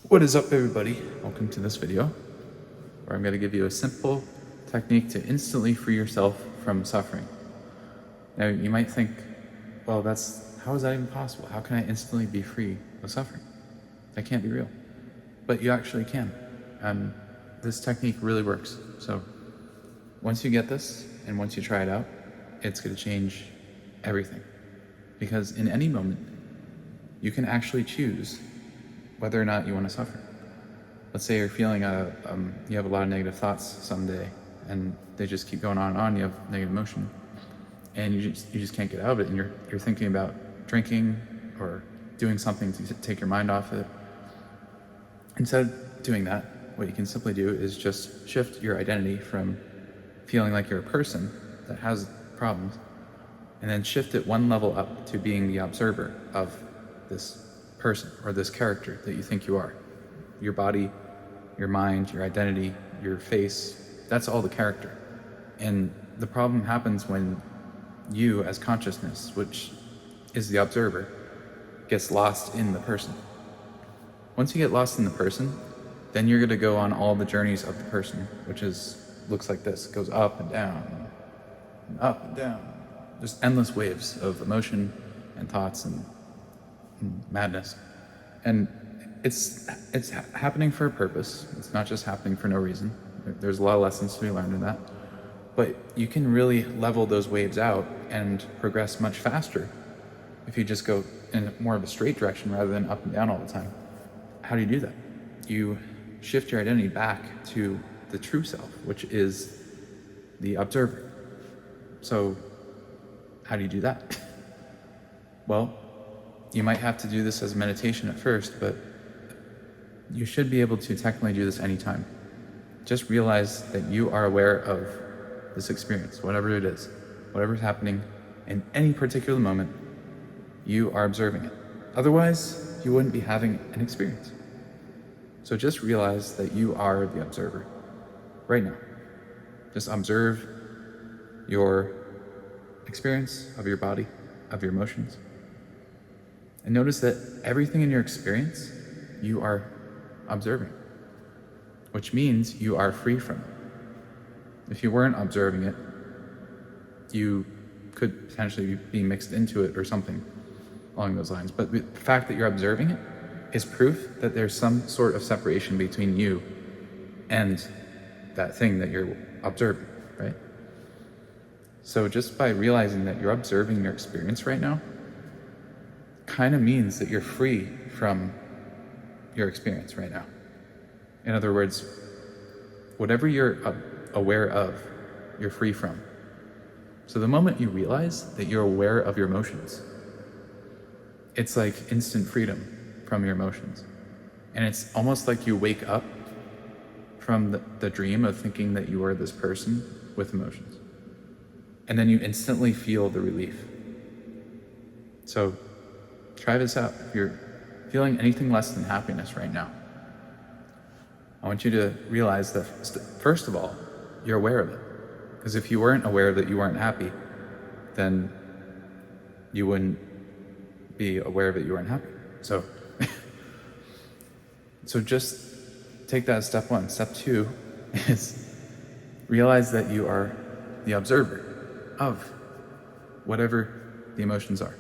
What is up, everybody? Welcome to this video where I'm going to give you a simple technique to instantly free yourself from suffering. Now, you might think, well, how is that even possible? How can I instantly be free of suffering? That can't be real. But you actually can. And this technique really works. So once you get this and once you try it out, it's going to change everything. Because in any moment, you can actually choose whether or not you want to suffer. Let's say you're feeling you have a lot of negative thoughts someday, and they just keep going on and on. You have negative emotion, and you just can't get out of it, and you're thinking about drinking or doing something to take your mind off it. Instead of doing that, what you can simply do is just shift your identity from feeling like you're a person that has problems, and then shift it one level up to being the observer of this person or this character that you think you are. Your body, your mind, your identity, your face, that's all the character. And the problem happens when you as consciousness, which is the observer, gets lost in the person. Once you get lost in the person, then you're going to go on all the journeys of the person, which looks like this. It goes up and down and up and down. Just endless waves of emotion and thoughts and madness. And it's happening for a purpose. It's not just happening for no reason. There's a lot of lessons to be learned in that. But you can really level those waves out and progress much faster if you just go in more of a straight direction rather than up and down all the time. How do you do that? You shift your identity back to the true self, which is the observer. So how do you do that? Well, you might have to do this as meditation at first, but you should be able to technically do this anytime. Just realize that you are aware of this experience, whatever it is, whatever's happening in any particular moment, you are observing it. Otherwise, you wouldn't be having an experience. So just realize that you are the observer right now. Just observe your experience of your body, of your emotions. And notice that everything in your experience, you are observing, which means you are free from it. If you weren't observing it, you could potentially be mixed into it or something along those lines. But the fact that you're observing it is proof that there's some sort of separation between you and that thing that you're observing, right? So just by realizing that you're observing your experience right now, kind of means that you're free from your experience right now. In other words, whatever you're aware of, you're free from. So the moment you realize that you're aware of your emotions, it's like instant freedom from your emotions. And it's almost like you wake up from the dream of thinking that you are this person with emotions. And then you instantly feel the relief. So try this out. If you're feeling anything less than happiness right now, I want you to realize that, first of all, you're aware of it. Because if you weren't aware that you weren't happy, then you wouldn't be aware that you weren't happy. So, so just take that as step one. Step two is realize that you are the observer of whatever the emotions are.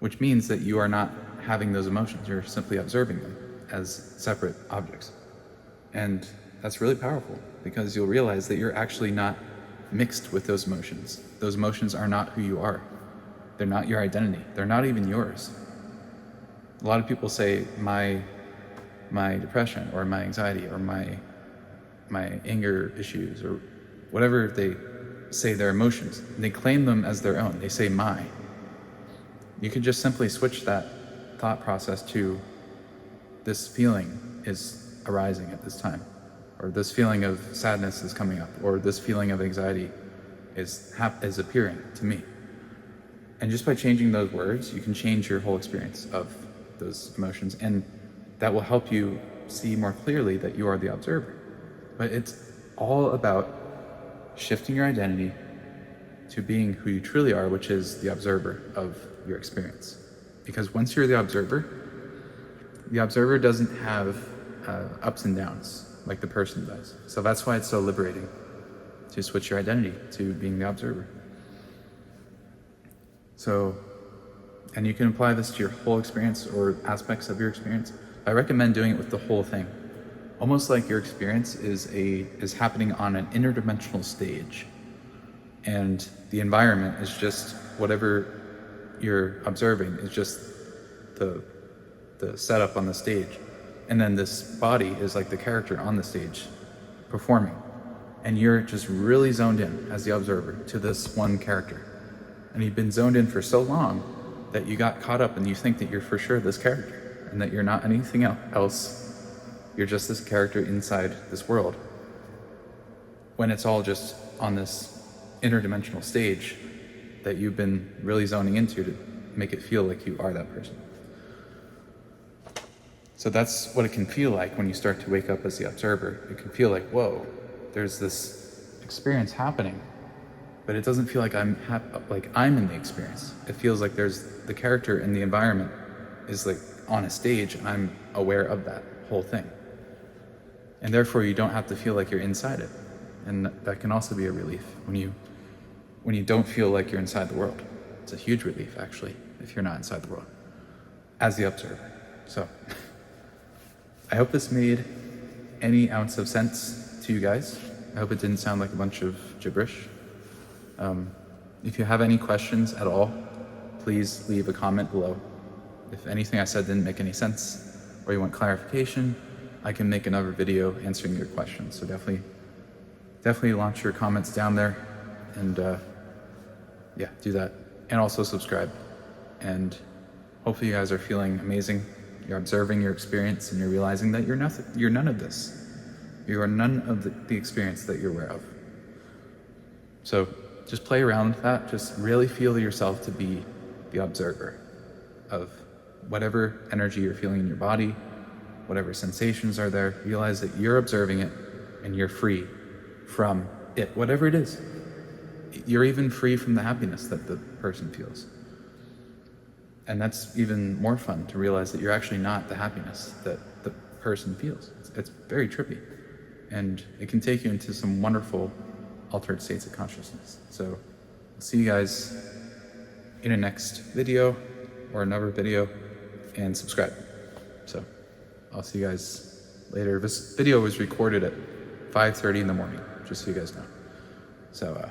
Which means that you are not having those emotions, you're simply observing them as separate objects. And that's really powerful because you'll realize that you're actually not mixed with those emotions. Those emotions are not who you are. They're not your identity. They're not even yours. A lot of people say my depression or my anxiety or my anger issues or whatever they say their emotions. They claim them as their own. They say my. You could just simply switch that thought process to this feeling is arising at this time, or this feeling of sadness is coming up, or this feeling of anxiety is appearing to me. And just by changing those words, you can change your whole experience of those emotions, and that will help you see more clearly that you are the observer. But it's all about shifting your identity to being who you truly are, which is the observer of your experience. Because once you're the observer, The observer doesn't have ups and downs like the person does. So that's why it's so liberating to switch your identity to being the observer. So, and you can apply this to your whole experience or aspects of your experience. I recommend doing it with the whole thing. Almost like your experience is happening on an interdimensional stage, and the environment is just whatever you're observing is just the setup on the stage, and then this body is like the character on the stage performing, and you're just really zoned in as the observer to this one character, and you've been zoned in for so long that you got caught up and you think that you're for sure this character and that you're not anything else. You're just this character inside this world, when it's all just on this interdimensional stage that you've been really zoning into to make it feel like you are that person. So that's what it can feel like when you start to wake up as the observer. It can feel like, whoa, there's this experience happening, but it doesn't feel like I'm in the experience. It feels like there's the character and the environment is like on a stage, and I'm aware of that whole thing. And therefore you don't have to feel like you're inside it. And that can also be a relief when you don't feel like you're inside the world. It's a huge relief, actually, if you're not inside the world as the observer. So I hope this made any ounce of sense to you guys. I hope it didn't sound like a bunch of gibberish. If you have any questions at all, please leave a comment below. If anything I said didn't make any sense or you want clarification, I can make another video answering your questions. So definitely launch your comments down there, and yeah, do that. And also subscribe. And hopefully you guys are feeling amazing. You're observing your experience and you're realizing that you're none of this. You are none of the experience that you're aware of. So just play around with that. Just really feel yourself to be the observer of whatever energy you're feeling in your body, whatever sensations are there. Realize that you're observing it and you're free from it, whatever it is. You're even free from the happiness that the person feels. And that's even more fun, to realize that you're actually not the happiness that the person feels. It's very trippy. And it can take you into some wonderful altered states of consciousness. So I'll see you guys in a next video or another video, and subscribe. So I'll see you guys later. This video was recorded at 5:30 in the morning, just so you guys know. So